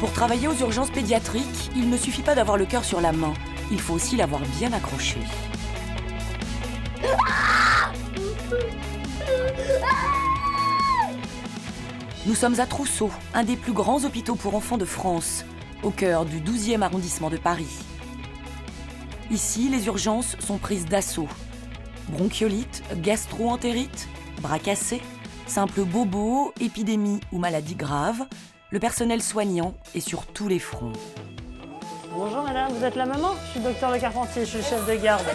Pour travailler aux urgences pédiatriques, il ne suffit pas d'avoir le cœur sur la main. Il faut aussi l'avoir bien accroché. Nous sommes à Trousseau, un des plus grands hôpitaux pour enfants de France, au cœur du 12e arrondissement de Paris. Ici, les urgences sont prises d'assaut. Bronchiolite, gastro-entérite, bras cassés, simples bobos, épidémies ou maladies graves, le personnel soignant est sur tous les fronts. Bonjour madame, vous êtes la maman? Je suis docteur Le Carpentier, je suis chef de garde.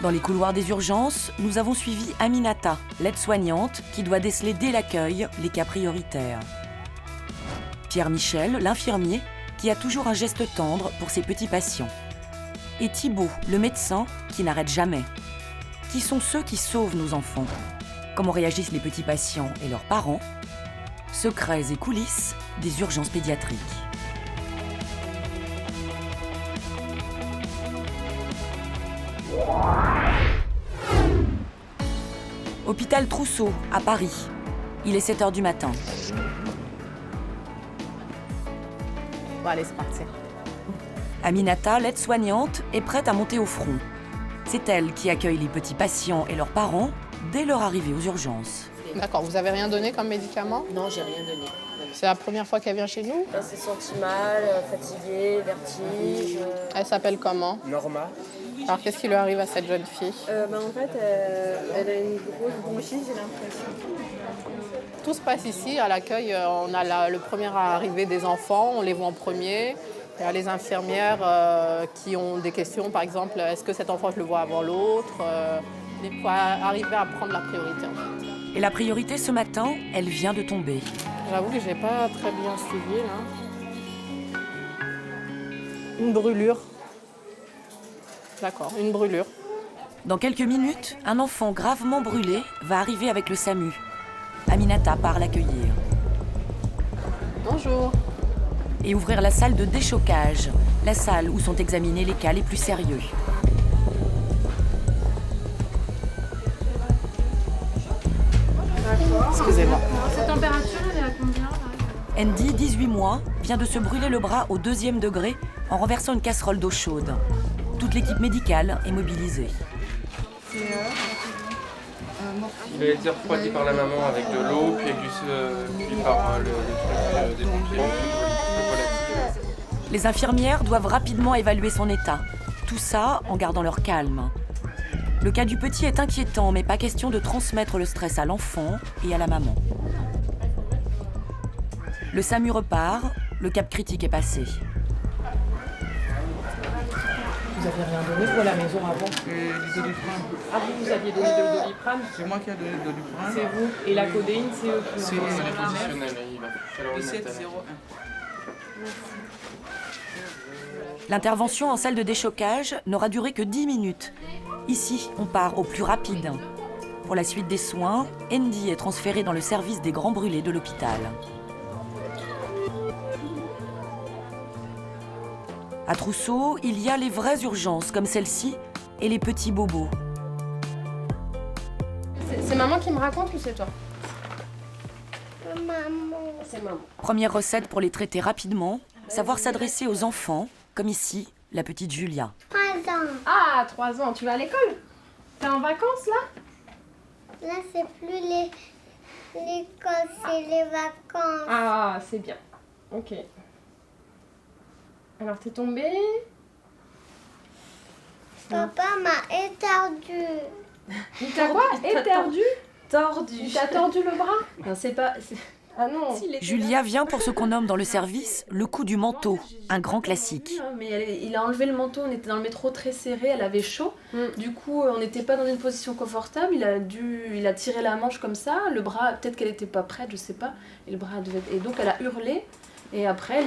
Dans les couloirs des urgences, nous avons suivi Aminata, l'aide-soignante, qui doit déceler dès l'accueil les cas prioritaires. Pierre Michel, l'infirmier, qui a toujours un geste tendre pour ses petits patients. Et Thibaut, le médecin, qui n'arrête jamais. Qui sont ceux qui sauvent nos enfants? Comment réagissent les petits patients et leurs parents? Secrets et coulisses des urgences pédiatriques. Hôpital Trousseau, à Paris. Il est 7 h du matin. Bon, allez, c'est parti. Aminata, l'aide-soignante, est prête à monter au front. C'est elle qui accueille les petits patients et leurs parents dès leur arrivée aux urgences. D'accord, vous avez rien donné comme médicament? Non, j'ai rien donné. C'est la première fois qu'elle vient chez nous? Elle s'est sentie mal, fatiguée, vertige. Elle s'appelle comment? Norma. Alors, qu'est-ce qui lui arrive à cette jeune fille? En fait, elle a une grosse bronchite, j'ai l'impression. Tout se passe ici, à l'accueil. On a le premier à arriver des enfants, on les voit en premier. Il y a les infirmières qui ont des questions, par exemple, est-ce que cet enfant, je le vois avant l'autre? Il faut arriver à prendre la priorité, en fait. Et la priorité ce matin, elle vient de tomber. J'avoue que je n'ai pas très bien suivi, là. Une brûlure. D'accord, une brûlure. Dans quelques minutes, un enfant gravement brûlé va arriver avec le SAMU. Aminata part l'accueillir. Bonjour. Et ouvrir la salle de déchocage, la salle où sont examinés les cas les plus sérieux. Excusez-moi. Cette température, elle est à combien là? Andy, 18 mois, vient de se brûler le bras au 2e degré en renversant une casserole d'eau chaude. Toute l'équipe médicale est mobilisée. Il a été refroidi par la maman avec de l'eau, puis par le truc des pompiers, le volatile. Les infirmières doivent rapidement évaluer son état. Tout ça en gardant leur calme. Le cas du petit est inquiétant, mais pas question de transmettre le stress à l'enfant et à la maman. Le SAMU repart, le cap critique est passé. Vous avez rien donné pour la maison avant? Et du Doliprane. Ah, vous aviez donné de Doliprane? C'est moi qui ai donné le Doliprane. C'est vous. Et la codéine, c'est eux qui C'est ont les positionnels. Il va falloir le mettre à la- L'intervention en salle de déchocage n'aura duré que 10 minutes. Ici, on part au plus rapide. Pour la suite des soins, Andy est transféré dans le service des grands brûlés de l'hôpital. À Trousseau, il y a les vraies urgences comme celle-ci et les petits bobos. C'est maman qui me raconte ou c'est toi? Maman. C'est maman. Première recette pour les traiter rapidement, savoir s'adresser aux enfants, comme ici, la petite Julia. 3 ans. Ah, 3 ans, tu vas à l'école? T'es en vacances là? Là, c'est plus l'école, c'est les vacances. Ah, c'est bien. Ok. Alors t'es tombée? Papa m'a étendu. Il t'a quoi? Éterdu? Tordu. Il t'a tordu le bras? Non, c'est pas. Ah non. Julia vient pour ce qu'on nomme dans le service le coup du manteau, un grand classique. Mais il a enlevé le manteau, on était dans le métro très serré, elle avait chaud. Du coup, on n'était pas dans une position confortable. Il a tiré la manche comme ça, le bras, peut-être qu'elle n'était pas prête, je sais pas. Et le bras et donc elle a hurlé. Et après,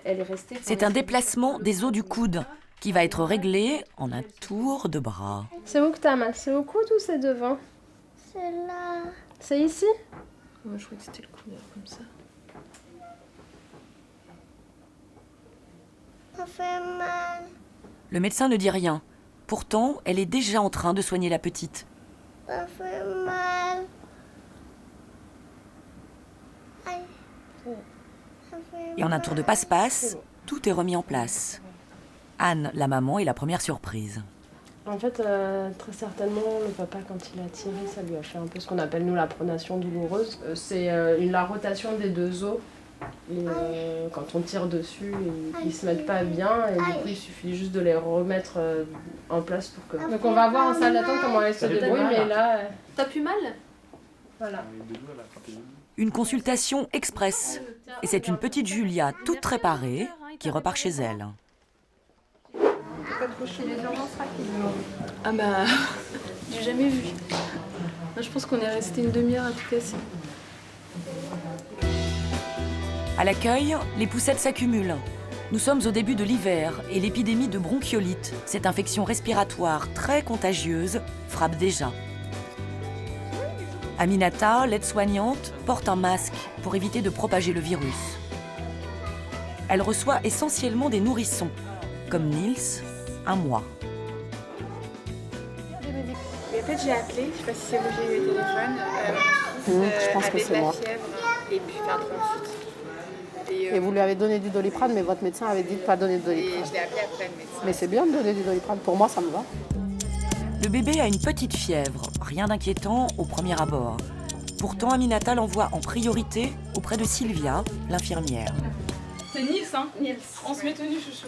elle est restée. C'est un déplacement des os du coude qui va être réglé en un tour de bras. C'est où que t'as mal? C'est au coude ou c'est devant? C'est là. C'est ici? Moi, je croyais que c'était le coude comme ça. Ça fait mal. Le médecin ne dit rien. Pourtant, elle est déjà en train de soigner la petite. Ça fait mal. Aïe. Et en un tour de passe-passe, tout est remis en place. Anne, la maman, est la première surprise. En fait, très certainement, le papa, quand il a tiré, ça lui a fait un peu ce qu'on appelle, nous, la pronation douloureuse. C'est la rotation des deux os. Et quand on tire dessus, ils ne se mettent pas bien. Et du coup, il suffit juste de les remettre en place pour que... Donc on va voir en salle d'attente comment elle se débrouille, mais là... T'as plus mal? Voilà. Une consultation express. Et c'est une petite Julia, toute préparée, qui repart chez elle. Ah bah, j'ai jamais vu. Moi, je pense qu'on est resté une demi-heure à tout casser. À l'accueil, les poussettes s'accumulent. Nous sommes au début de l'hiver et l'épidémie de bronchiolite, cette infection respiratoire très contagieuse, frappe déjà. Aminata, l'aide-soignante, porte un masque pour éviter de propager le virus. Elle reçoit essentiellement des nourrissons, comme Nils, 1 mois. Mais en fait, j'ai appelé, je sais pas si c'est vous, j'ai eu le téléphone. Je pense que c'est moi. Fièvre et puis faire de bronchite. Et vous lui avez donné du Doliprane, mais votre médecin avait dit de ne pas donner de Et Doliprane. je l'ai appelé après le médecin. Mais c'est bien de donner du Doliprane, pour moi ça me va. Le bébé a une petite fièvre, rien d'inquiétant au premier abord. Pourtant, Aminata l'envoie en priorité auprès de Sylvia, l'infirmière. C'est Nils, hein? Nils. On se met tenue, chouchou.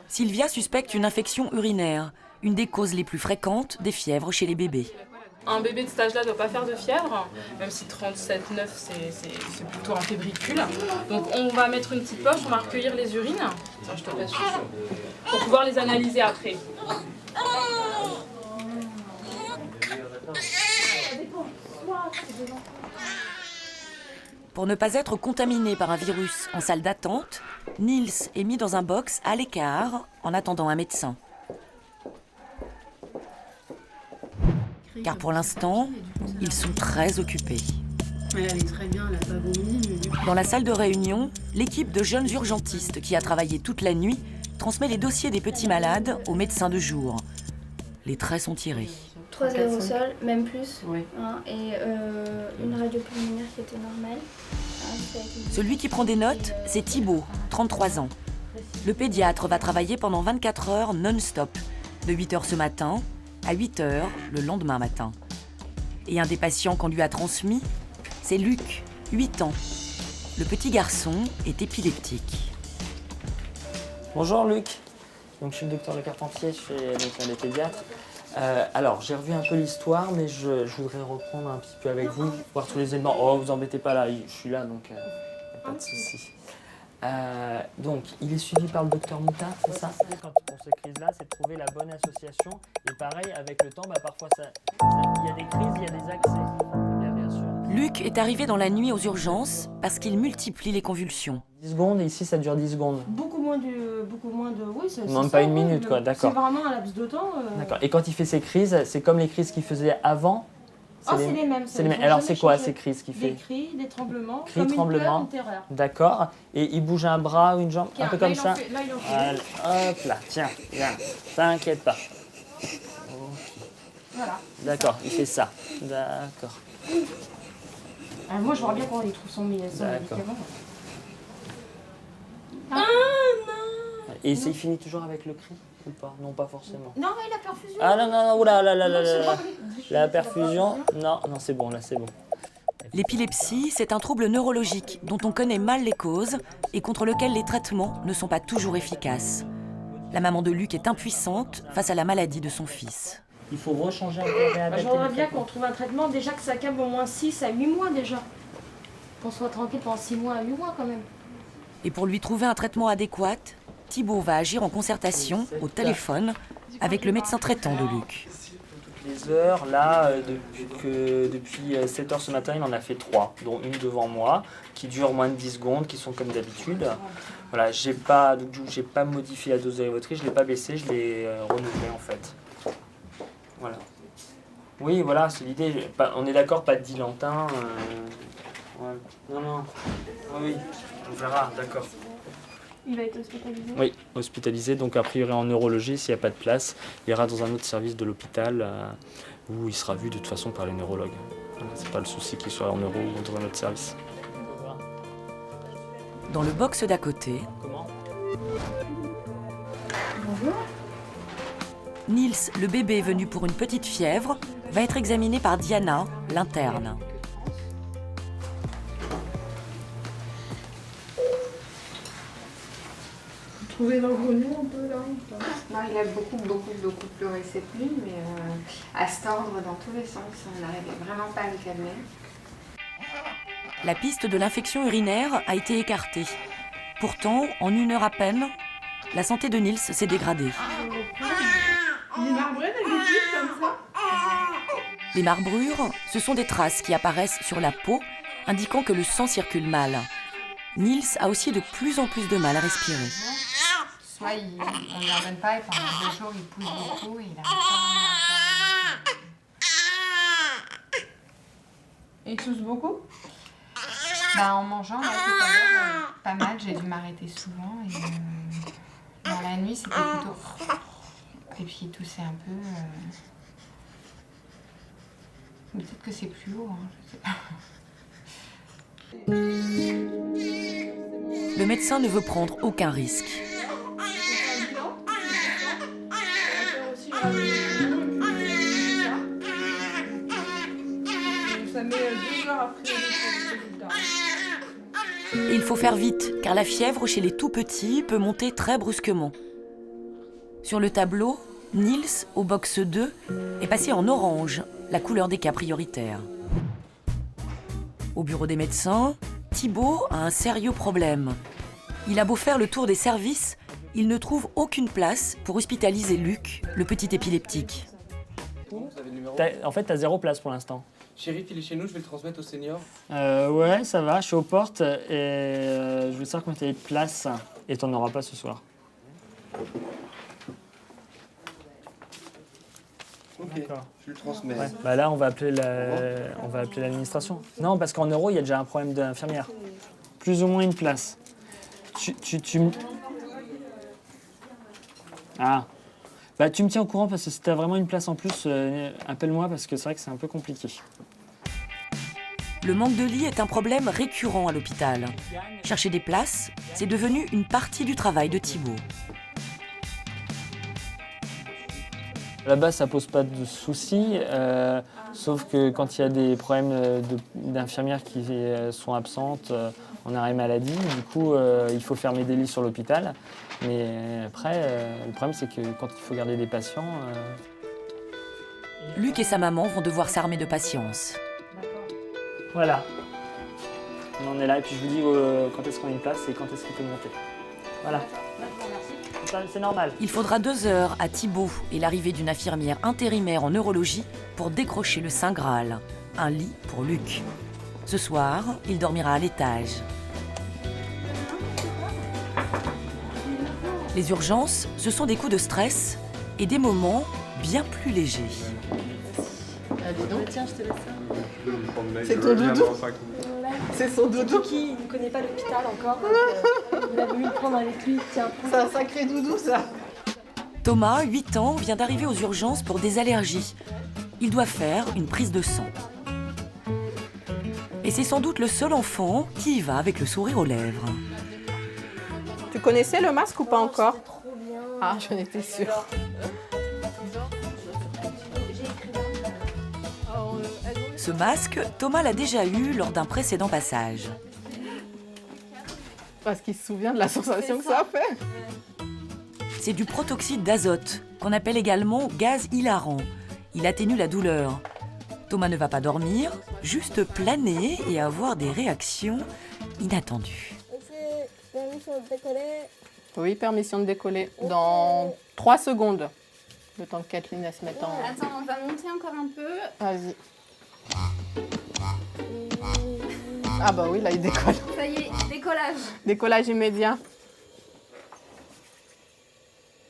Sylvia suspecte une infection urinaire, une des causes les plus fréquentes des fièvres chez les bébés. Un bébé de cet âge-là ne doit pas faire de fièvre, même si 37,9 c'est plutôt un fébricule. Donc on va mettre une petite poche, on va recueillir les urines, ça je te laisse chouchou, pour pouvoir les analyser après. Pour ne pas être contaminé par un virus en salle d'attente, Nils est mis dans un box à l'écart en attendant un médecin. Car pour l'instant, ils sont très occupés. Elle est très bien, elle n'a pas vomi. Mais... Dans la salle de réunion, l'équipe de jeunes urgentistes qui a travaillé toute la nuit transmet les dossiers des petits malades aux médecins de jour. Les traits sont tirés. 3 aérosols, même plus, oui. Hein, et une radio pulmonaire qui était normale. Celui qui prend des notes, c'est Thibaut, 33 ans. Le pédiatre va travailler pendant 24 heures non-stop, de 8 heures ce matin à 8 heures le lendemain matin. Et un des patients qu'on lui a transmis, c'est Luc, 8 ans. Le petit garçon est épileptique. Bonjour Luc, donc, je suis le docteur Le Carpentier, je suis médecin des pédiatres. Alors, j'ai revu un peu l'histoire, mais je voudrais reprendre un petit peu avec vous, voir tous les éléments. Oh, vous embêtez pas là, je suis là, donc y a pas de souci. Donc, il est suivi par le docteur Mouta, c'est ça? Quand pour ces crises-là, c'est de trouver la bonne association. Et pareil, avec le temps, parfois, il y a des crises, il y a des accès. Bien sûr. Luc est arrivé dans la nuit aux urgences parce qu'il multiplie les convulsions. 10 secondes, et ici, ça dure 10 secondes. Beaucoup moins de... Oui, c'est Même pas une minute, quoi, d'accord. C'est vraiment un laps de temps. D'accord. Et quand il fait ces crises, c'est comme les crises qu'il faisait avant? C'est les mêmes. Alors, c'est quoi ces crises qu'il fait? Des cris, des tremblements, cris, comme tremblements. une peur, une terreur. D'accord. Et il bouge un bras ou une jambe, un peu comme ça. Là, il en fait. Hop là, tiens, viens. T'inquiète pas. Voilà. D'accord, il fait ça. D'accord. Moi, je vois bien quand il trouve son médicament. Ah non. Et il finit toujours avec le cri ou pas? Non, pas forcément. Non, mais la perfusion. Ah non, oula, là. La perfusion, non, c'est bon, là, c'est bon. L'épilepsie, c'est un trouble neurologique dont on connaît mal les causes et contre lequel les traitements ne sont pas toujours efficaces. La maman de Luc est impuissante face à la maladie de son fils. Il faut rechanger un peu, réadapter. Je voudrais bien qu'on trouve un traitement, déjà que ça calme au moins 6 à 8 mois déjà. Qu'on soit tranquille pendant 6 mois à 8 mois quand même. Et pour lui trouver un traitement adéquat, Thibaut va agir en concertation, au téléphone, avec le médecin traitant de Luc. Toutes les heures, là, depuis 7 heures ce matin, il en a fait 3, dont une devant moi, qui dure moins de 10 secondes, qui sont comme d'habitude. Voilà, j'ai pas modifié la dose d'érythropoïétine, je ne l'ai pas baissée, je l'ai renouvelée en fait. Voilà. Oui, voilà, c'est l'idée. On est d'accord, pas de dilantin. Ouais. Non. Oui, on verra, d'accord. Il va être hospitalisé? Oui, hospitalisé, donc a priori en neurologie, s'il n'y a pas de place, il ira dans un autre service de l'hôpital où il sera vu de toute façon par les neurologues. Voilà, c'est pas le souci qu'il soit en neuro ou dans un autre service. Dans le box d'à côté, Comment? Bonjour. Nils, le bébé venu pour une petite fièvre, va être examiné par Diana, l'interne. Vous trouvez l'envolée un peu là ou pas? Non, il a beaucoup pleuré cette nuit, mais à se tordre dans tous les sens. On n'arrivait vraiment pas à le calmer. La piste de l'infection urinaire a été écartée. Pourtant, en 1 heure à peine, la santé de Nils s'est dégradée. Il est marbré d'habitude comme ça? Les marbrures, ce sont des traces qui apparaissent sur la peau, indiquant que le sang circule mal. Nils a aussi de plus en plus de mal à respirer. Soit on ne lui en donne pas et pendant 2 jours il pousse beaucoup et il n'arrive pas. Et il tousse beaucoup? En mangeant, là, tout à l'heure, pas mal, j'ai dû m'arrêter souvent. Et dans la nuit, c'était plutôt... Et puis il toussait un peu. Peut-être que c'est plus haut, hein, je sais pas. Le médecin ne veut prendre aucun risque. Ça met 2 heures après le résultat. Et il faut faire vite, car la fièvre chez les tout-petits peut monter très brusquement. Sur le tableau, Nils, au box 2, est passé en orange, la couleur des cas prioritaires. Au bureau des médecins, Thibaut a un sérieux problème. Il a beau faire le tour des services, il ne trouve aucune place pour hospitaliser Luc, le petit épileptique. Vous avez le numéro? En fait, t'as 0 place pour l'instant. Shérif, il est chez nous, je vais le transmettre au senior. Ouais, ça va, je suis aux portes et je veux savoir combien t'as de place et t'en auras pas ce soir. Ok, je le transmets. Ouais. Là, on va appeler l'administration. Non, parce qu'en euros, il y a déjà un problème d'infirmière. Plus ou moins une place. Ah. Tu me tiens au courant parce que si t'as vraiment une place en plus, appelle-moi parce que c'est vrai que c'est un peu compliqué. Le manque de lits est un problème récurrent à l'hôpital. Chercher des places, c'est devenu une partie du travail de Thibaut. Là-bas, ça pose pas de soucis, sauf que quand il y a des problèmes d'infirmières qui sont absentes en arrêt maladie, du coup, il faut fermer des lits sur l'hôpital. Mais après, le problème, c'est que quand il faut garder des patients... Luc et sa maman vont devoir s'armer de patience. Voilà. On en est là, et puis je vous dis quand est-ce qu'on a une place et quand est-ce qu'il peut monter. Voilà. C'est normal. Il faudra 2 heures à Thibaut et l'arrivée d'une infirmière intérimaire en neurologie pour décrocher le Saint Graal, un lit pour Luc. Ce soir, il dormira à l'étage. Les urgences, ce sont des coups de stress et des moments bien plus légers. Tiens, je te laisse ça. C'est ton doudou. C'est son doudou. Qui ne connaît pas l'hôpital encore, donc il a voulu le prendre avec lui. Tiens. C'est un sacré doudou, ça. Thomas, 8 ans, vient d'arriver aux urgences pour des allergies. Il doit faire une prise de sang. Et c'est sans doute le seul enfant qui y va avec le sourire aux lèvres. Tu connaissais le masque ou pas encore? Ah, j'en étais sûre. Ce masque, Thomas l'a déjà eu lors d'un précédent passage. Parce qu'il se souvient de la sensation que ça fait. C'est du protoxyde d'azote, qu'on appelle également gaz hilarant. Il atténue la douleur. Thomas ne va pas dormir, juste planer et avoir des réactions inattendues. Oui, permission de décoller. Dans 3 secondes. Le temps que Kathleen elle se mette en... Attends, on va monter encore un peu. Vas-y. Ah bah oui, là il décolle. Ça y est, décollage. Décollage immédiat.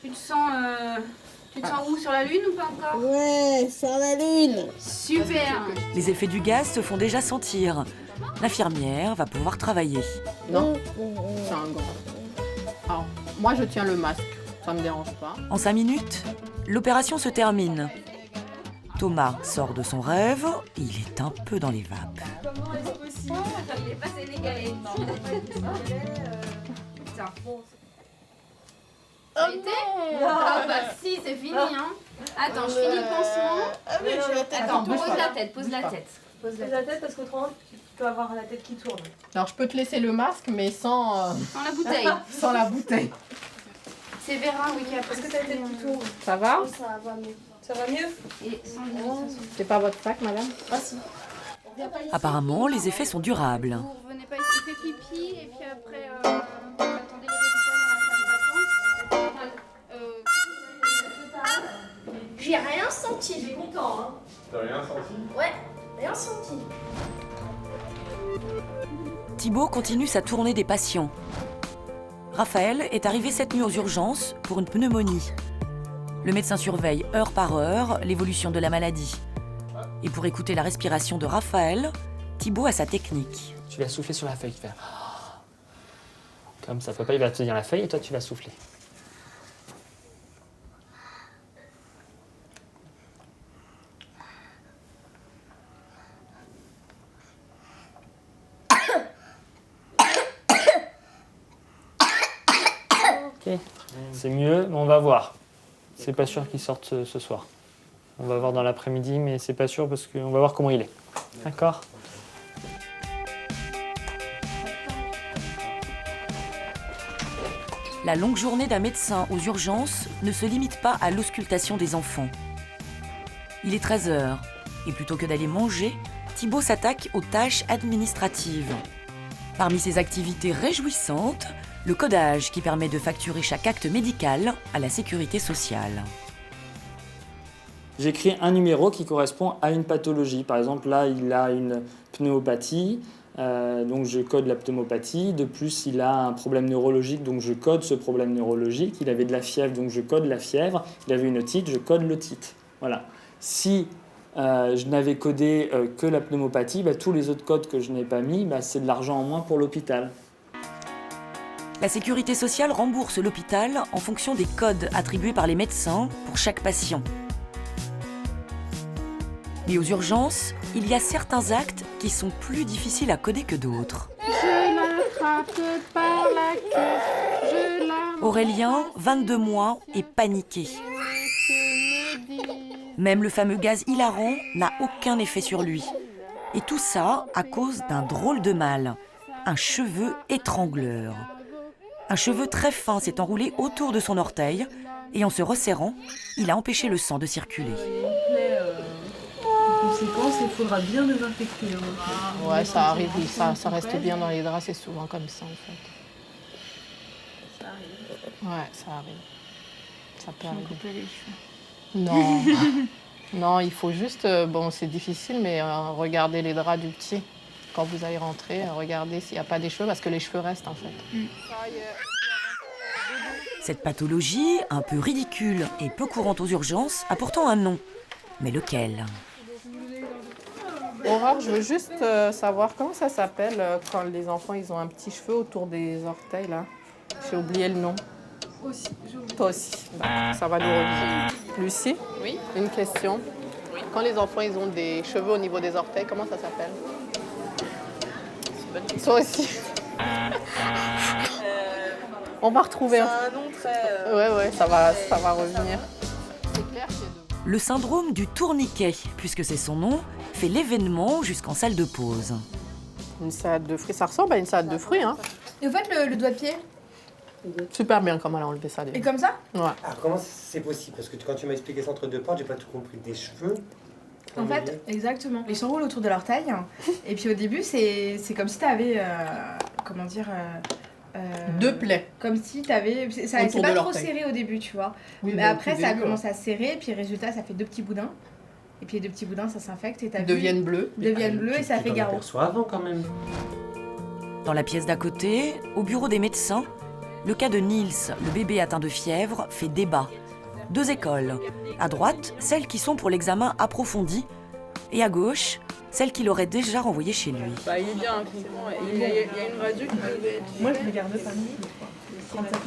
Tu te sens où, sur la Lune ou pas encore? Ouais, sur la Lune. Super. Les effets du gaz se font déjà sentir. L'infirmière va pouvoir travailler. Non, c'est un gant. Alors, moi je tiens le masque, ça me dérange pas. En 5 minutes, l'opération se termine. Thomas sort de son rêve, il est un peu dans les vapes. Comment est-ce possible? Il n'est pas sénégalais. Ça a été? Ah bah si, c'est fini hein. Attends, je finis le pansement. Attends, pose la tête. Pose la tête parce qu'autrement tu peux avoir la tête qui tourne. Alors je peux te laisser le masque, mais sans la bouteille. sans la bouteille. C'est Vera, oui, qui a Est-ce que ta tête qui tourne? Ça va? Ça va mieux. Ça va mieux? Et sans limite. C'est pas votre sac, madame? Ah si. Apparemment, les effets sont durables. Vous revenez pas ici, fait pipi, et puis après, vous attendez les résultats dans la salle d'attente. J'ai rien senti. Il est content, hein? T'as rien senti? Ouais, rien senti. Thibaut continue sa tournée des patients. Raphaël est arrivé cette nuit aux urgences pour une pneumonie. Le médecin surveille heure par heure l'évolution de la maladie. Et pour écouter la respiration de Raphaël, Thibaut a sa technique. Tu vas souffler sur la feuille, faire. Comme ça, papa il va te tenir la feuille et toi tu vas souffler. Ok, c'est mieux, mais on va voir. C'est pas sûr qu'il sorte ce soir. On va voir dans l'après-midi, mais c'est pas sûr parce qu'on va voir comment il est. D'accord ? La longue journée d'un médecin aux urgences ne se limite pas à l'auscultation des enfants. Il est 13h, et plutôt que d'aller manger, Thibaut s'attaque aux tâches administratives. Parmi ses activités réjouissantes, le codage qui permet de facturer chaque acte médical à la sécurité sociale. J'écris un numéro qui correspond à une pathologie. Par exemple, là, il a une pneumopathie, donc je code la pneumopathie. De plus, il a un problème neurologique, donc je code ce problème neurologique. Il avait de la fièvre, donc je code la fièvre. Il avait une otite, je code l'otite. Voilà. Si je n'avais codé que la pneumopathie, tous les autres codes que je n'ai pas mis, c'est de l'argent en moins pour l'hôpital. La sécurité sociale rembourse l'hôpital en fonction des codes attribués par les médecins pour chaque patient. Mais aux urgences, il y a certains actes qui sont plus difficiles à coder que d'autres. Je l'attrape par la queue, je la... Aurélien, 22 mois, est paniqué. Même le fameux gaz hilarant n'a aucun effet sur lui. Et tout ça à cause d'un drôle de mal, un cheveu étrangleur. Un cheveu très fin s'est enroulé autour de son orteil et en se resserrant, il a empêché le sang de circuler. Conséquence, il faudra bien désinfecter. Ouais, ça arrive, ça reste bien dans les draps, c'est souvent comme ça en fait. Ça arrive. Ouais, ça arrive. Ça peut arriver. Couper les cheveux. Non, non, il faut juste, bon c'est difficile, mais regardez les draps du petit. Quand vous allez rentrer, regardez s'il n'y a pas des cheveux, parce que les cheveux restent en fait. Cette pathologie, un peu ridicule et peu courante aux urgences, a pourtant un nom. Mais lequel ? Aurore, je veux juste savoir comment ça s'appelle quand les enfants ils ont un petit cheveu autour des orteils là. J'ai oublié le nom. Aussi, toi aussi. Bah, ça va nous revenir. Lucie, oui. Une question. Oui. Quand les enfants ils ont des cheveux au niveau des orteils, comment ça s'appelle? Toi aussi. On va retrouver. C'est un nom très. Ouais, ça va revenir. C'est clair qu'il y a de... Le syndrome du tourniquet, puisque c'est son nom, fait l'événement jusqu'en salle de pause. Une salade de fruits, ça ressemble à une salade de fruits, hein. Et au fait, le doigt de pied? Super bien comment elle a enlevé ça. Et comme ça? Ouais. Alors comment c'est possible? Parce que quand tu m'as expliqué ça entre deux portes, j'ai pas tout compris. Des cheveux? En fait, exactement. Ils s'enroulent autour de leur taille. Et puis au début, c'est comme si tu avais, comment dire... deux plaies. Comme si tu avais... C'est pas trop serré au début, tu vois. Oui, mais après, ça commence à serrer. Et puis résultat, ça fait deux petits boudins. Et puis les deux petits boudins, ça s'infecte. Et ils deviennent bleus. Et ça fait garrot. Tu avant quand même. Dans la pièce d'à côté, au bureau des médecins, le cas de Niels, le bébé atteint de fièvre, fait débat. Deux écoles. À droite, celles qui sont pour l'examen approfondi. Et à gauche, celles qui l'auraient déjà renvoyé chez lui. Bah, il est bien, effectivement. Il y a une radio qui devait être... Moi, je ne garde pas.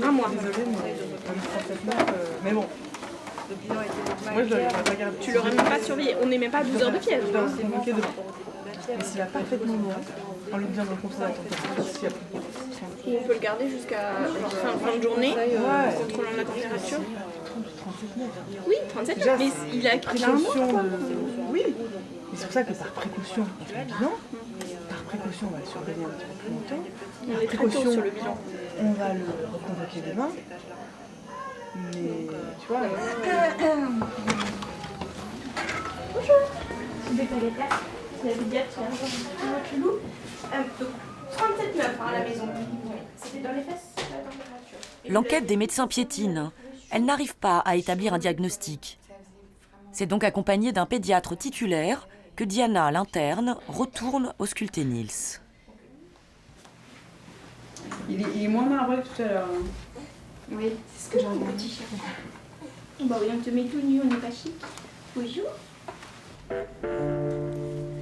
1 mois. Désolée, mais 37 mois, mais bon. Le bilan était normal. Tu l'aurais même pas surveillé. On n'est même pas à 12 heures de fièvre. Mais s'il a parfaitement bien, on lui dit comme ça la température. Et on peut le garder jusqu'à fin de journée en contrôlant la température. 37,9. Oui, 37,9. Mais il a pris un mois. Oui, mais c'est pour ça que par précaution, on fait le bilan. Par précaution, on va le surveiller un petit peu plus longtemps. On est très tôt sur le bilan. On va le reconvoquer demain. Mais tu vois. Bonjour. C'est la pédiatre qui a un chelou. Donc 37,9 à la maison. C'était dans les fesses, la température. L'enquête des médecins piétine. Elle n'arrive pas à établir un diagnostic. C'est donc accompagné d'un pédiatre titulaire que Diana, l'interne, retourne ausculter Nils. Il est moins marbré que tout à l'heure. Oui, c'est ce que j'ai entendu. Bah oui, on te met tout nu, on n'est pas chic. Bonjour.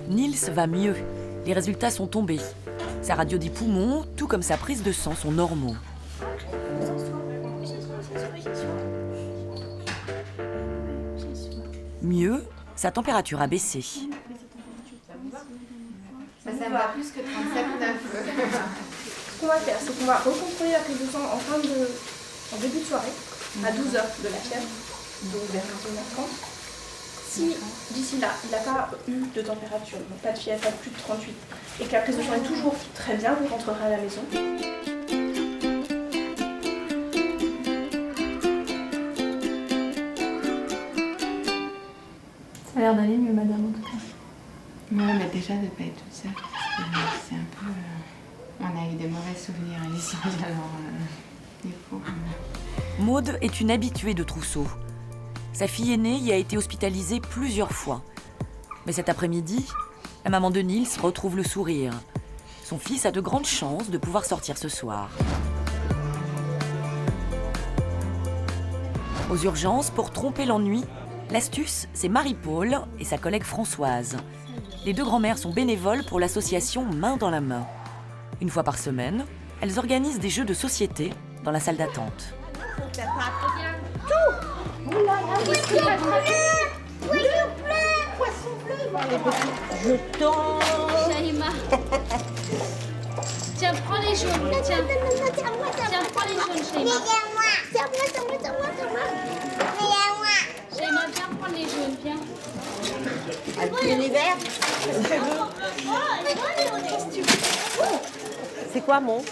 Nils va mieux. Les résultats sont tombés. Sa radio des poumons, tout comme sa prise de sang, sont normaux. Mieux, sa température a baissé. Ça me va plus que 37,9. Ce qu'on va faire, c'est qu'on va recontrôler la prise de sang en début de soirée, à 12h de la fièvre, donc vers 21h30. Si d'ici là, il n'a pas eu de température, donc pas de fièvre, pas de plus de 38, et que la prise de sang est toujours très bien, vous rentrerez à la maison. Ça a l'air d'aller mieux, madame, en tout cas. Ouais, mais déjà de ne pas être toute seule, c'est un peu... on a eu des mauvais souvenirs ici, alors du coup... Maude est une habituée de trousseau. Sa fille aînée y a été hospitalisée plusieurs fois. Mais cet après-midi, la maman de Nils retrouve le sourire. Son fils a de grandes chances de pouvoir sortir ce soir. Aux urgences, pour tromper l'ennui, l'astuce, c'est Marie-Paul et sa collègue Françoise. Les deux grand-mères sont bénévoles pour l'association Main dans la main. Une fois par semaine, elles organisent des jeux de société dans la salle d'attente. Je tends. Shaima. Tiens, prends les jaunes. Tiens, tiens, prends les jaunes, Shaima. Shaima, viens prendre les jaunes, viens. L'univers. C'est quoi mon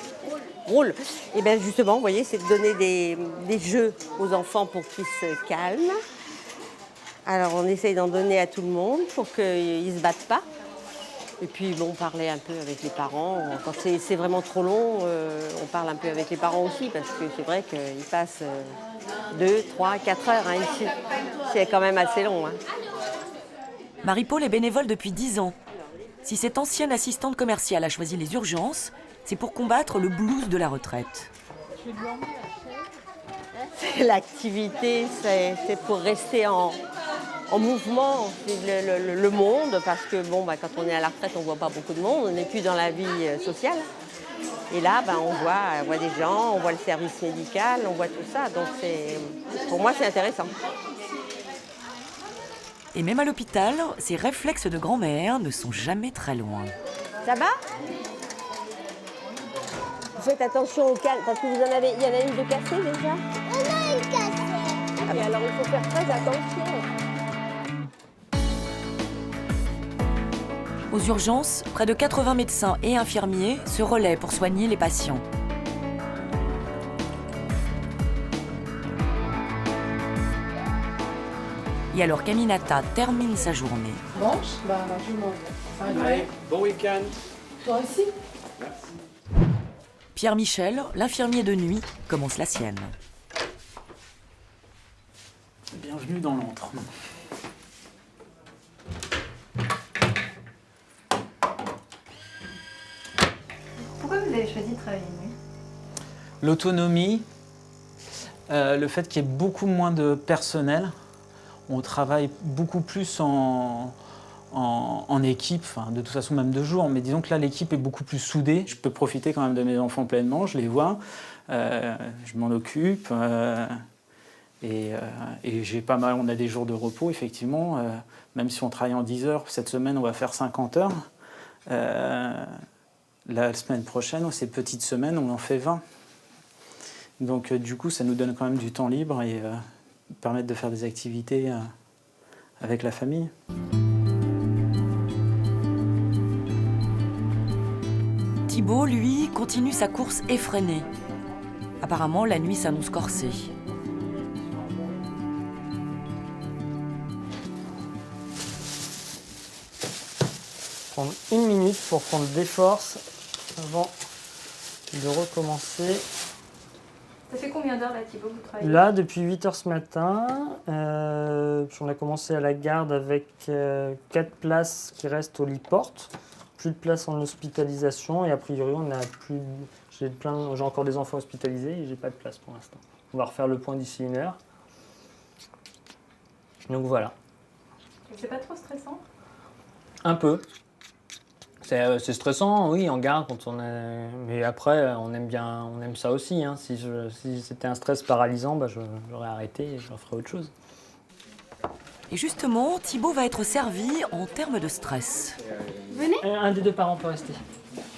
rôle? Et bien justement, vous voyez, c'est de donner des jeux aux enfants pour qu'ils se calment. Alors on essaye d'en donner à tout le monde pour qu'ils ne se battent pas. Et puis bon, parler un peu avec les parents. Quand c'est vraiment trop long, on parle un peu avec les parents aussi parce que c'est vrai qu'ils passent 2, 3, 4 heures ici. C'est quand même assez long. Marie-Paul est bénévole depuis 10 ans. Si cette ancienne assistante commerciale a choisi les urgences, c'est pour combattre le blues de la retraite. L'activité, c'est pour rester en mouvement, le monde, parce que bon, quand on est à la retraite, on ne voit pas beaucoup de monde, on n'est plus dans la vie sociale. Et là, on voit des gens, on voit le service médical, on voit tout ça. Donc pour moi, c'est intéressant. Et même à l'hôpital, ces réflexes de grand-mère ne sont jamais très loin. Ça va? Faites attention au calme, parce que il y en a une de cassée déjà? On a une cassée. Ah, mais alors il faut faire très attention. Aux urgences, près de 80 médecins et infirmiers se relaient pour soigner les patients. Et alors qu'Aminata termine sa journée. Bon, je mange. Allez, bon week-end. Toi aussi. Pierre Michel, l'infirmier de nuit, commence la sienne. Bienvenue dans l'antre. Pourquoi vous avez choisi de travailler nuit? L'autonomie, le fait qu'il y ait beaucoup moins de personnel. On travaille beaucoup plus en équipe, de toute façon même de jour, mais disons que là l'équipe est beaucoup plus soudée. Je peux profiter quand même de mes enfants pleinement, je les vois, je m'en occupe. Et on a des jours de repos, effectivement. Même si on travaille en 10 heures, cette semaine, on va faire 50 heures. La semaine prochaine, ou ces petites semaines, on en fait 20. Donc, du coup, ça nous donne quand même du temps libre et permettre de faire des activités avec la famille. Thibaut, lui, continue sa course effrénée. Apparemment, la nuit s'annonce corsée. Prendre 1 minute pour prendre des forces avant de recommencer. Ça fait combien d'heures là, Thibaut, vous travaillez? Là, depuis 8 h ce matin, on a commencé à la garde avec 4 places qui restent au lit porte, plus de place en hospitalisation et a priori on a plus. J'ai encore des enfants hospitalisés et j'ai pas de place pour l'instant. On va refaire le point d'ici 1 heure. Donc voilà. C'est pas trop stressant? Un peu. C'est stressant, oui, en garde quand on est. Mais après, on aime ça aussi. Hein. Si c'était un stress paralysant, j'aurais arrêté et je ferais autre chose. Et justement, Thibaut va être servi en termes de stress. Venez. Un des 2 parents peut rester.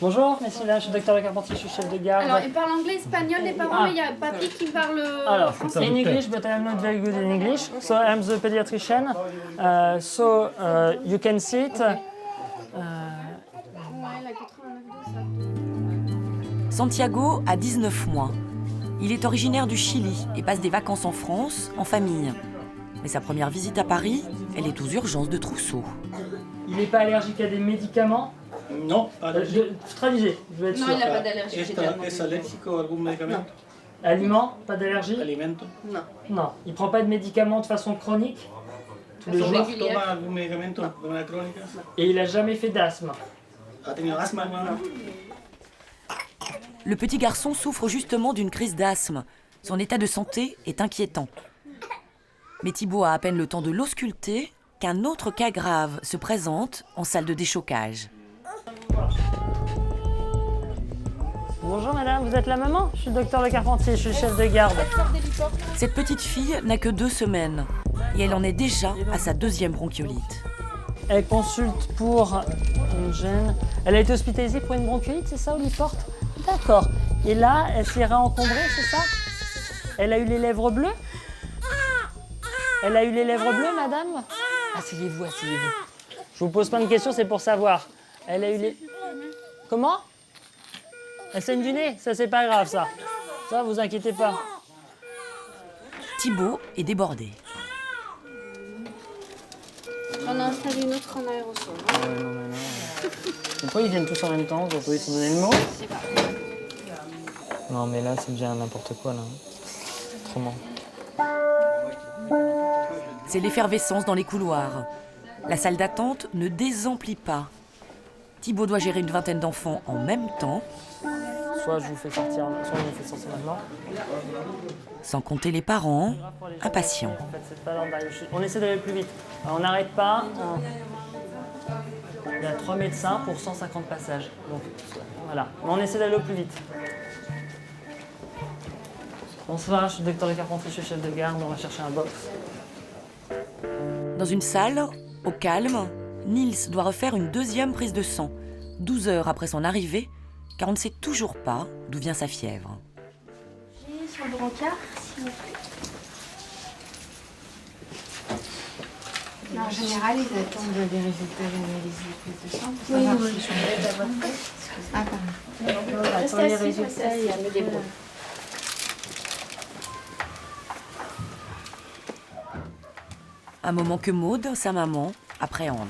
Bonjour, merci là, je suis docteur Le Carpentier, je suis chef de garde. Alors, ils parlent anglais, espagnol, les parents, mais il y a papy qui parle français. In English, but I am not very good in English. So I'm the pediatrician. You can sit. Santiago a 19 mois. Il est originaire du Chili et passe des vacances en France, en famille. Mais sa première visite à Paris, elle est aux urgences de Trousseau. Il n'est pas allergique à des médicaments? Non, traduisez, je vais être sûr. Non, il n'a pas d'allergie. ¿Es alérgico a algún medicamento? Aliment, pas d'allergie? Alimento? Non. Non. Il ne prend pas de médicaments de façon chronique? Tous les jours? ¿Toma algún medicamento de manera crónica? Et il n'a jamais fait d'asthme? ¿Ha tenido asma? No. Le petit garçon souffre justement d'une crise d'asthme. Son état de santé est inquiétant. Mais Thibaut a à peine le temps de l'ausculter qu'un autre cas grave se présente en salle de déchocage. Bonjour madame, vous êtes la maman? Je suis le docteur Le Carpentier, je suis chef de garde. Cette petite fille n'a que 2 semaines et elle en est déjà à sa 2e bronchiolite. Elle consulte pour une gêne. Elle a été hospitalisée pour une bronchiolite, c'est ça, au lit porte? D'accord. Et là, elle s'est réencombrée, c'est ça? Elle a eu les lèvres bleues? Elle a eu les lèvres bleues, madame? Asseyez-vous, asseyez-vous. Je vous pose plein de questions, c'est pour savoir. Elle a eu les... Comment? Elle saigne du nez? Ça, c'est pas grave, ça. Ça, vous inquiétez pas. Thibaut est débordé. On a installé une autre en aérosol. Non. Pourquoi ils viennent tous en même temps? Vous pouvez se donner le mot? Non, mais là, c'est bien n'importe quoi, là. Autrement. C'est l'effervescence dans les couloirs. La salle d'attente ne désemplit pas. Thibaut doit gérer une 20aine d'enfants en même temps. Soit je vous fais sortir, soit je vous fais sortir maintenant. Sans compter les parents, impatients. En fait, c'est pas l'heure d'arriver. On essaie d'aller plus vite. Alors, on n'arrête pas. Il y a 3 médecins pour 150 passages. Donc, voilà. Mais on essaie d'aller au plus vite. Bonsoir, je suis le docteur Le Carpentier, je suis chef de garde. On va chercher un box. Dans une salle, au calme, Nils doit refaire une 2e prise de sang, 12 heures après son arrivée, car on ne sait toujours pas d'où vient sa fièvre. J'ai sur le brancard, s'il vous plaît. En général, ils attendent des résultats d'analyse de prise de sang pour Oui, savoir oui, si je vais à votre tête. Ah, pardon. On va attendre les résultats et à me débrouiller. Un moment que Maude, sa maman, appréhende.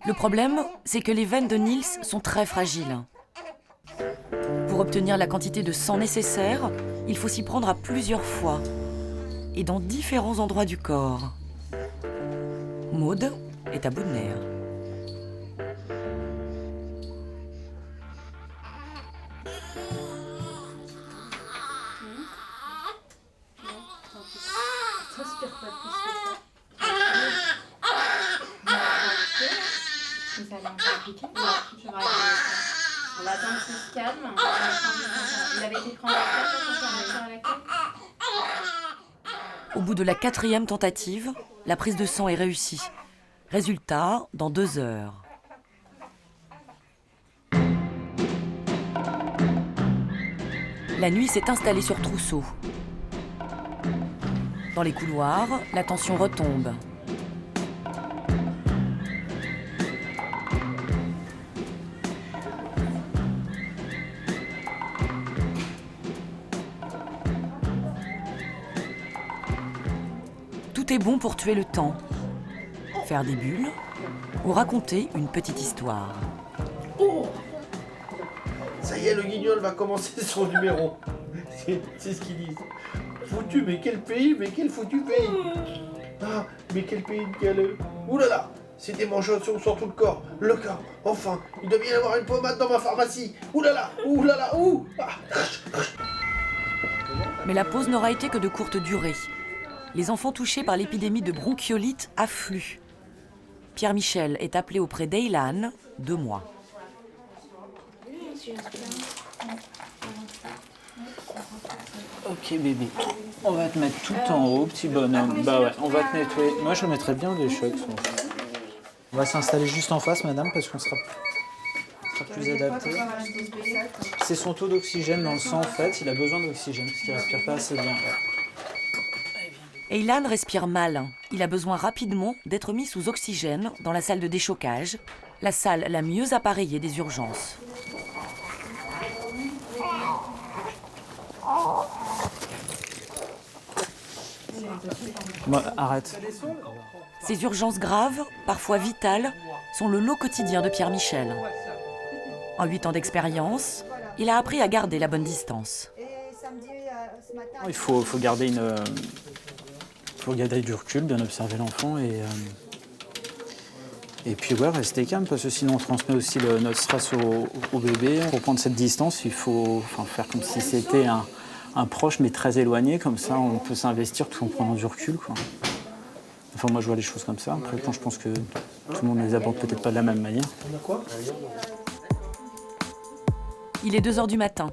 Le problème, c'est que les veines de Nils sont très fragiles. Pour obtenir la quantité de sang nécessaire, il faut s'y prendre à plusieurs fois et dans différents endroits du corps. Maude est à bout de nerfs. Mais ça allait encore appliquer. On va attendre qu'il se calme. Il avait été pris en à l'accueil. Au bout de la 4e tentative, la prise de sang est réussie. Résultat, dans 2 heures. La nuit s'est installée sur Trousseau. Dans les couloirs, la tension retombe. Tout est bon pour tuer le temps, faire des bulles ou raconter une petite histoire. Oh, ça y est, le guignol va commencer son numéro. C'est ce qu'ils disent. Foutu, mais quel pays, mais quel foutu pays. Ah, mais quel pays de galeux. Ouh là là, c'est des mangeations sur tout le corps. Le corps, enfin, il doit bien y avoir une pommade dans ma pharmacie. Ouh là là, ouh là là, ouh. Ah. Mais la pause n'aura été que de courte durée. Les enfants touchés par l'épidémie de bronchiolite affluent. Pierre Michel est appelé auprès d'Eilan, 2 mois. Ok bébé, on va te mettre tout en haut, petit bonhomme. Bah ouais, on va te nettoyer. Moi je le mettrais bien des chocs. On va s'installer juste en face, madame, parce qu'on sera plus adapté. C'est son taux d'oxygène dans le sang en fait, il a besoin d'oxygène parce qu'il respire pas assez bien. Ouais. Eilan respire mal. Il a besoin rapidement d'être mis sous oxygène dans la salle de déchocage, la salle la mieux appareillée des urgences. Bon, arrête. Ces urgences graves, parfois vitales, sont le lot quotidien de Pierre Michel. En 8 ans d'expérience, il a appris à garder la bonne distance. Il faut garder du recul, bien observer l'enfant et puis ouais, rester calme parce que sinon on transmet aussi notre stress au bébé. Pour prendre cette distance, il faut faire comme si c'était un proche mais très éloigné, comme ça on peut s'investir tout en prenant du recul, quoi. Enfin moi je vois les choses comme ça, après je pense que tout le monde ne les aborde peut-être pas de la même manière. Il est 2 heures du matin.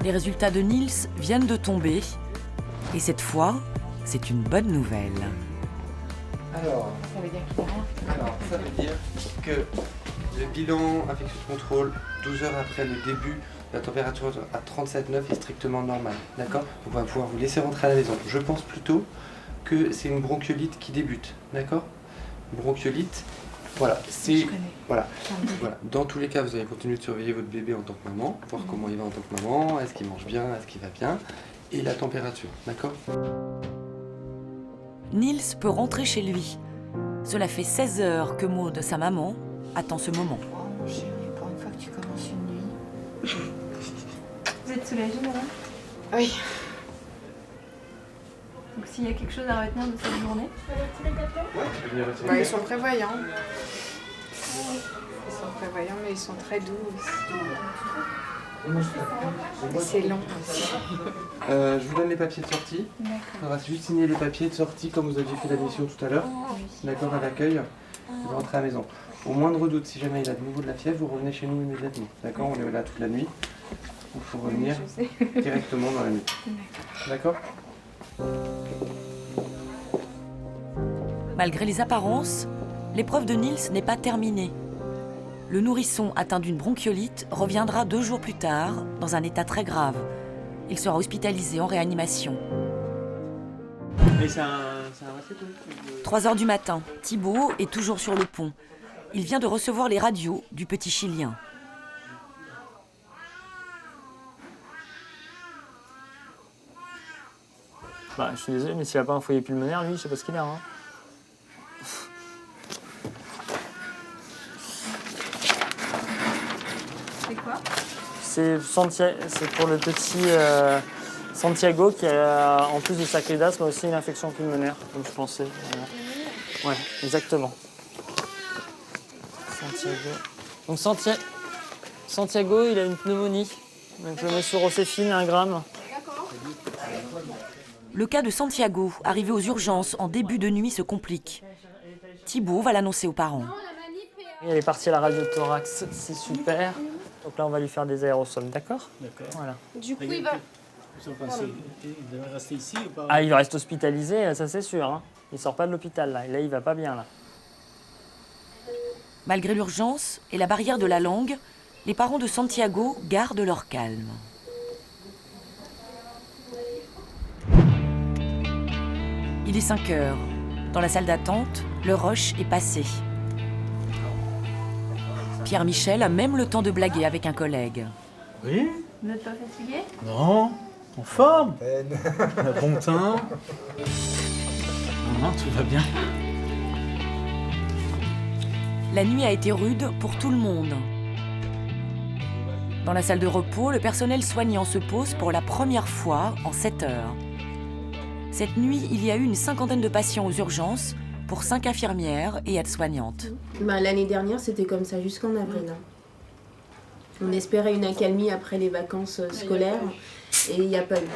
Les résultats de Nils viennent de tomber. Et cette fois, c'est une bonne nouvelle. Alors, ça veut dire qu'il n'y a rien. Alors, ça veut dire que le bilan infectieux de contrôle, 12 heures après le début, la température à 37,9 est strictement normale. D'accord? On va pouvoir vous laisser rentrer à la maison. Je pense plutôt que c'est une bronchiolite qui débute. D'accord? Bronchiolite, voilà, c'est. Voilà. Dans tous les cas, vous allez continuer de surveiller votre bébé en tant que maman, voir comment il va en tant que maman, est-ce qu'il mange bien, est-ce qu'il va bien. Et la température, d'accord? Nils peut rentrer chez lui. Cela fait 16 heures que Maud, sa maman, attend ce moment. Oh mon chéri, pour une fois que tu commences une nuit. Vous êtes soulagée, madame? Oui. Donc s'il y a quelque chose à retenir de cette journée? Ils sont prévoyants. Ils sont prévoyants, mais ils sont très doux aussi. C'est long aussi. Je vous donne les papiers de sortie. Il faudra juste signer les papiers de sortie comme vous aviez fait l'admission tout à l'heure. D'accord, à l'accueil. Vous rentrez à la maison. Au moindre doute, si jamais il a de nouveau de la fièvre, vous revenez chez nous immédiatement. D'accord? On est là toute la nuit. Il faut revenir directement dans la nuit. D'accord? Malgré les apparences, l'épreuve de Nils n'est pas terminée. Le nourrisson atteint d'une bronchiolite reviendra 2 jours plus tard dans un état très grave. Il sera hospitalisé en réanimation. Mais c'est un 3 heures du matin, Thibaut est toujours sur le pont. Il vient de recevoir les radios du petit Chilien. Bah, je suis désolé, mais s'il n'a pas un foyer pulmonaire, lui, je sais pas ce qu'il a. Hein. C'est quoi? C'est pour le petit Santiago qui a, en plus du sacré d'asthme, aussi une infection pulmonaire, comme je pensais. Ouais, exactement. Santiago. Donc Santiago, il a une pneumonie. Donc je le mets sur Océphine, 1 gramme. Le cas de Santiago, arrivé aux urgences en début de nuit, se complique. Thibaut va l'annoncer aux parents. Elle est partie à la radio thorax, c'est super. Donc là, on va lui faire des aérosols, d'accord? D'accord. Voilà. Du coup, il va... Vous en pensez, il devrait rester ici ou pas? Ah, il reste hospitalisé, ça c'est sûr. Hein. Il sort pas de l'hôpital là. Là, il va pas bien là. Malgré l'urgence et la barrière de la langue, les parents de Santiago gardent leur calme. Il est 5 heures. Dans la salle d'attente, le rush est passé. Pierre-Michel a même le temps de blaguer avec un collègue. Oui? Vous n'êtes pas fatigué? Non, en forme. On a bon teint. Non, tout va bien. La nuit a été rude pour tout le monde. Dans la salle de repos, le personnel soignant se pose pour la première fois en 7 heures. Cette nuit, il y a eu une 50aine de patients aux urgences pour 5 infirmières et aides-soignantes. L'année dernière, c'était comme ça jusqu'en avril. On espérait une accalmie après les vacances scolaires et il n'y a pas eu.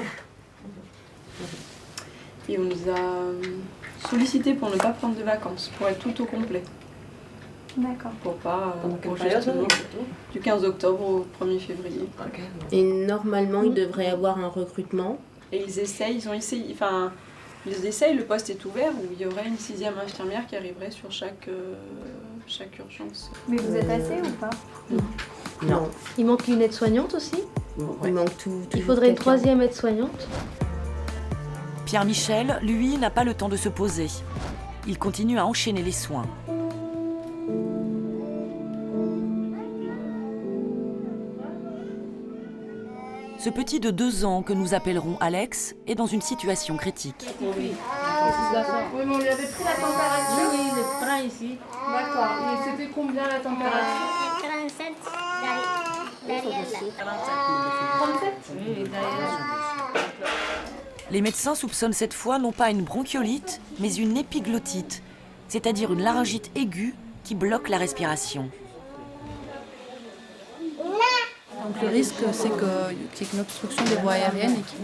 Et on nous a sollicité pour ne pas prendre de vacances, pour être tout au complet. D'accord. Pour pas justement, du 15 octobre au 1er février. Et normalement, il devrait y avoir un recrutement. Et ils essayent, ils essayent, le poste est ouvert où il y aurait une 6e infirmière qui arriverait sur chaque urgence. Mais vous êtes assez ou pas? Non. Il manque une aide-soignante aussi? Il manque tout. Il faudrait une 3e aide-soignante. Pierre-Michel, lui, n'a pas le temps de se poser. Il continue à enchaîner les soins. Ce petit de 2 ans que nous appellerons Alex est dans une situation critique. Oui, mais on lui avait pris la température. Oui, le train ici. D'accord. Et c'était combien la température? 47 derrière là. 37? Oui, derrière. Les médecins soupçonnent cette fois non pas une bronchiolite, mais une épiglottite, c'est-à-dire une laryngite aiguë qui bloque la respiration. Donc le risque, c'est qu'il y ait une obstruction des voies aériennes et qu'il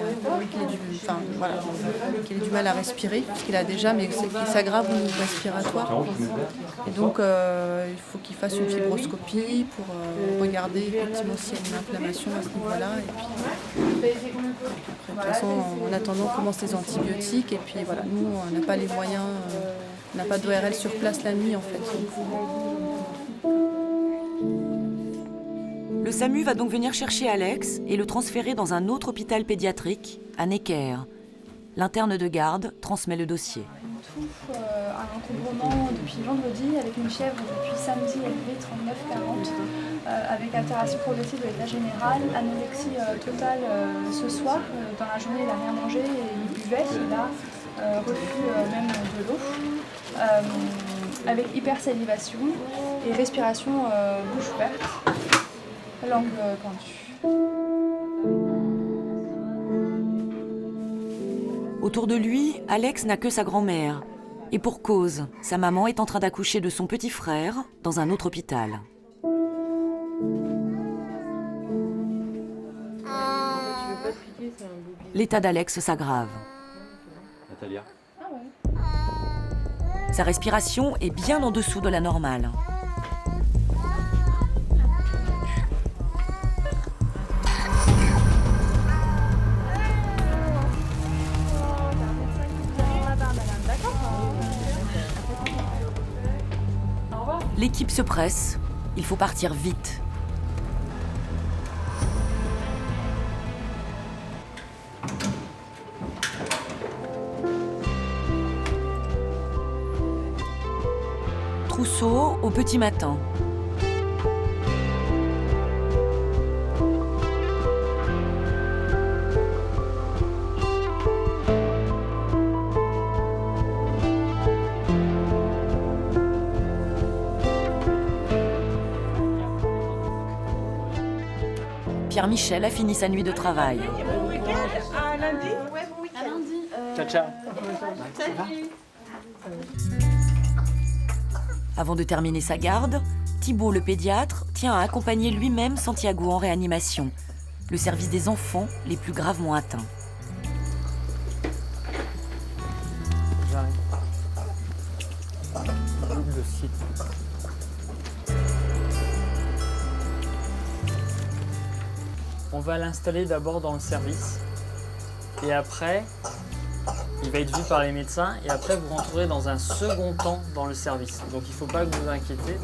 ait du mal à respirer, puisqu'il a déjà, mais qu'il s'aggrave au niveau respiratoire. Et donc il faut qu'il fasse une fibroscopie pour regarder effectivement s'il y a une inflammation à ce niveau-là. Et puis, après, de toute façon, en attendant, on commence les antibiotiques. Et puis voilà, nous, on n'a pas les moyens, on n'a pas d'ORL sur place la nuit en fait. Le SAMU va donc venir chercher Alex et le transférer dans un autre hôpital pédiatrique, à Necker. L'interne de garde transmet le dossier. Un encombrement depuis vendredi avec une fièvre depuis samedi élevée 39-40 avec altération progressive de l'état général, anorexie totale ce soir. Dans la journée, il n'a rien mangé et il buvait. Il a refus même de l'eau avec hypersalivation et respiration bouche ouverte. Langue pendue. Autour de lui, Alex n'a que sa grand-mère. Et pour cause, sa maman est en train d'accoucher de son petit frère dans un autre hôpital. L'état d'Alex s'aggrave. Natalia. Sa respiration est bien en dessous de la normale. L'équipe se presse, il faut partir vite. Trousseau au petit matin. Pierre-Michel a fini sa nuit de travail. À lundi? À lundi. Ciao, ciao. Avant de terminer sa garde, Thibaut, le pédiatre, tient à accompagner lui-même Santiago en réanimation, le service des enfants les plus gravement atteints. souci. On va l'installer d'abord dans le service. Et après, il va être vu par les médecins. Et après, vous rentrerez dans un second temps dans le service. Donc il ne faut pas que vous vous inquiétez.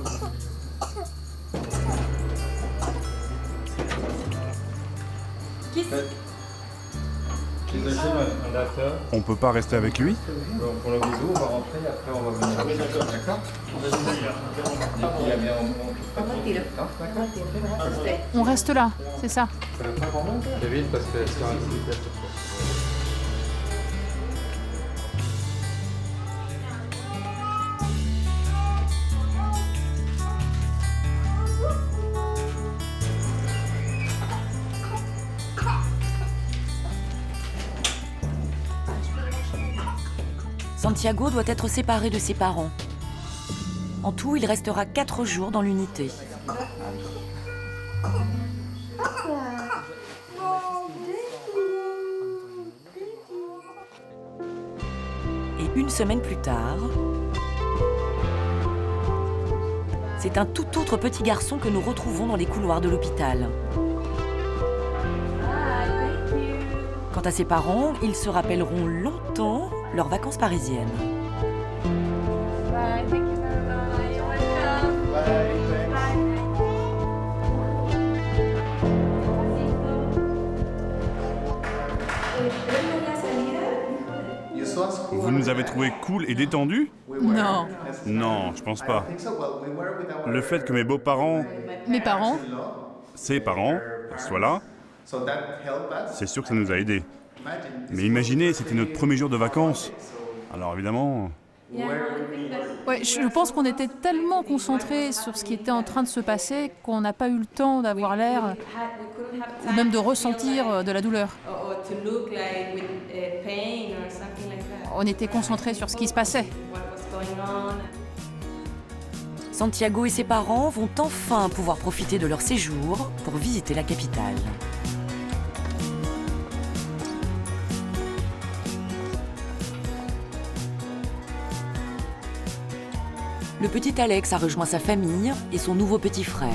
On peut pas rester avec lui? On le bisou, on va rentrer et après on va venir. D'accord. On reste là, c'est ça. C'est vite parce que c'est un Santiago doit être séparé de ses parents. En tout, il restera 4 jours dans l'unité. Et une semaine plus tard, c'est un tout autre petit garçon que nous retrouvons dans les couloirs de l'hôpital. Quant à ses parents, ils se rappelleront longtemps leurs vacances parisiennes. Vous nous avez trouvé cool et détendus? Non. Non, je pense pas. Le fait que mes beaux-parents, Mes parents? ses parents, soient là, c'est sûr que ça nous a aidés. Mais imaginez, c'était notre premier jour de vacances. Alors évidemment... Ouais, je pense qu'on était tellement concentrés sur ce qui était en train de se passer qu'on n'a pas eu le temps d'avoir l'air ou même de ressentir de la douleur. On était concentrés sur ce qui se passait. Santiago et ses parents vont enfin pouvoir profiter de leur séjour pour visiter la capitale. Le petit Alex a rejoint sa famille et son nouveau petit frère.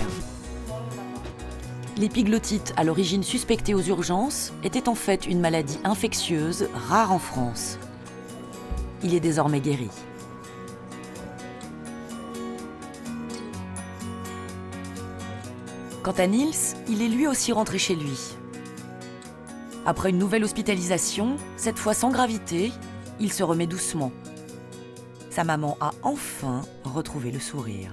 L'épiglottite, à l'origine suspectée aux urgences, était en fait une maladie infectieuse rare en France. Il est désormais guéri. Quant à Nils, il est lui aussi rentré chez lui. Après une nouvelle hospitalisation, cette fois sans gravité, il se remet doucement. Sa maman a enfin retrouvé le sourire.